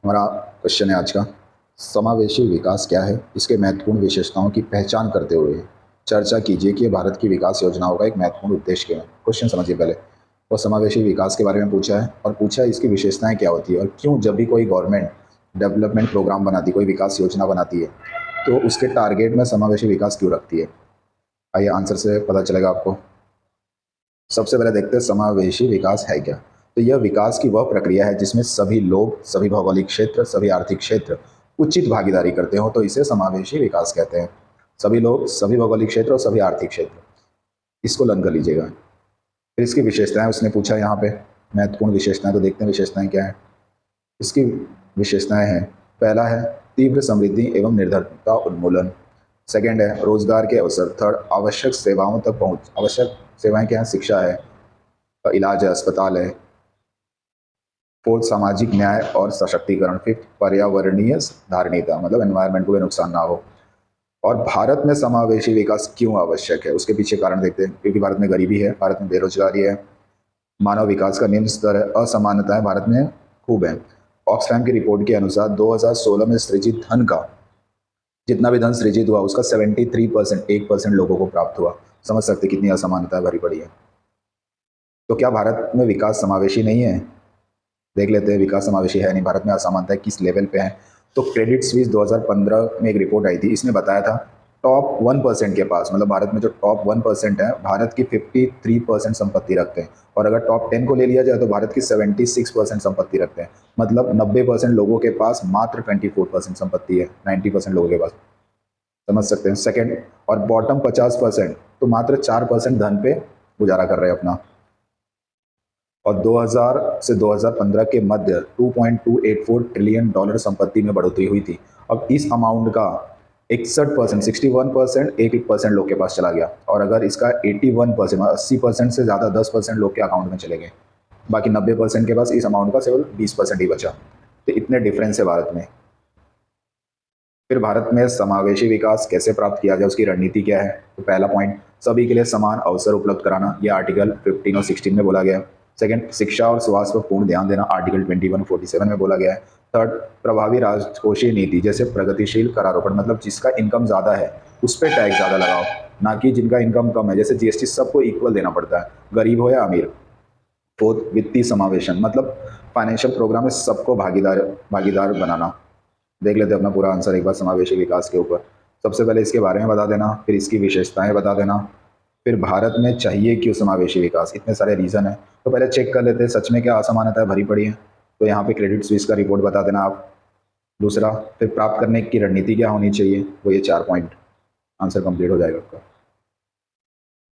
हमारा क्वेश्चन है आज का, समावेशी विकास क्या है, इसके महत्वपूर्ण विशेषताओं की पहचान करते हुए चर्चा कीजिए कि भारत की विकास योजनाओं का एक महत्वपूर्ण उद्देश्य क्या है। क्वेश्चन समझिए पहले। तो समावेशी विकास के बारे में पूछा है और पूछा है इसकी विशेषताएं क्या होती है और क्यों जब भी कोई गवर्नमेंट डेवलपमेंट प्रोग्राम बनाती है, कोई विकास योजना बनाती है, तो उसके टारगेट में समावेशी विकास क्यों रखती है। आइए आंसर से पता चलेगा आपको। सबसे पहले देखते हैं समावेशी विकास है क्या। तो यह विकास की वह प्रक्रिया है जिसमें सभी लोग, सभी भौगोलिक क्षेत्र, सभी आर्थिक क्षेत्र उचित भागीदारी करते हो, तो इसे समावेशी विकास कहते हैं। सभी लोग, सभी भौगोलिक क्षेत्र और सभी आर्थिक क्षेत्र, इसको लर्न कर लीजिएगा। फिर इसकी विशेषताएं उसने पूछा यहाँ पे, महत्वपूर्ण विशेषताएं। तो देखते हैं विशेषताएं क्या है। इसकी विशेषताएं हैं, पहला है तीव्र समृद्धि एवं निर्धनता उन्मूलन। सेकेंड है रोजगार के अवसर। थर्ड, आवश्यक सेवाओं तक पहुंच। आवश्यक सेवाएं क्या है, शिक्षा है, इलाज है, अस्पताल है। फोर्थ, सामाजिक न्याय और सशक्तिकरण। फिफ्थ, पर्यावरणीय धारणीयता, मतलब एनवायरनमेंट को भी नुकसान ना हो। और भारत में समावेशी विकास क्यों आवश्यक है, उसके पीछे कारण देखते हैं। क्योंकि भारत में गरीबी है, भारत में बेरोजगारी है, मानव विकास का निम्न स्तर है, असमानताएं भारत में खूब है। ऑक्सफैम की रिपोर्ट के अनुसार 2016 में सृजित धन का, जितना भी धन सृजित हुआ उसका 73%, 1% लोगों को प्राप्त हुआ। समझ सकते कितनी असमानता भरी पड़ी है। तो क्या भारत में विकास समावेशी नहीं है? देख लेते हैं, विकास समावेशी है नहीं, भारत में असमानता किस लेवल पे है। तो क्रेडिट स्विस 2015 में एक रिपोर्ट आई थी, इसने बताया था टॉप 1% के पास, मतलब भारत में जो टॉप 1% है, भारत की 53% संपत्ति रखते हैं। और अगर टॉप 10 को ले लिया जाए तो भारत की 76% संपत्ति रखते हैं। मतलब 90% लोगों के पास मात्र 24% संपत्ति है, 90% लोगों के पास। समझ सकते हैं। सेकेंड, और बॉटम 50% तो मात्र 4% धन पे गुजारा कर रहे हैं अपना। और 2000 से 2015 के मध्य 2.284 ट्रिलियन डॉलर संपत्ति में बढ़ोतरी हुई थी। अब इस अमाउंट का 61%, 61%, 1% लोग के पास चला गया। और अगर इसका 81%, 80% से ज़्यादा 10% लोग के अकाउंट में चले गए। बाकी 90% के पास इस अमाउंट का केवल 20% ही बचा। तो इतने डिफरेंस है भारत में। फिर भारत में समावेशी विकास कैसे प्राप्त किया जाए, उसकी रणनीति क्या है। तो पहला पॉइंट, सभी के लिए समान अवसर उपलब्ध कराना, यह आर्टिकल 15 और 16 में बोला गया है। सेकंड, शिक्षा और स्वास्थ्य पर पूर्ण ध्यान देना, आर्टिकल 21 और 47 में बोला गया है। थर्ड, प्रभावी राजकोषीय नीति, जैसे प्रगतिशील करारोपण, मतलब जिसका इनकम ज़्यादा है उस पर टैक्स ज़्यादा लगाओ, ना कि जिनका इनकम कम है। जैसे जीएसटी सबको इक्वल देना पड़ता है, गरीब हो या अमीर। फोर्थ, वित्तीय समावेशन, मतलब फाइनेंशियल प्रोग्राम में सबको भागीदार भागीदार बनाना। देख लेते हैं अपना पूरा आंसर एक बार समावेशी विकास के ऊपर। सबसे पहले इसके बारे में बता देना, फिर इसकी विशेषताएं बता देना, फिर भारत में चाहिए क्यों समावेशी विकास, इतने सारे रीज़न है। तो पहले चेक कर लेते हैं सच में क्या असमानताएं भरी पड़ी है। तो यहाँ पे क्रेडिट स्विस का रिपोर्ट बता देना आप। दूसरा, फिर प्राप्त करने की रणनीति क्या होनी चाहिए, वो ये 4 पॉइंट। आंसर कंप्लीट हो जाएगा आपका।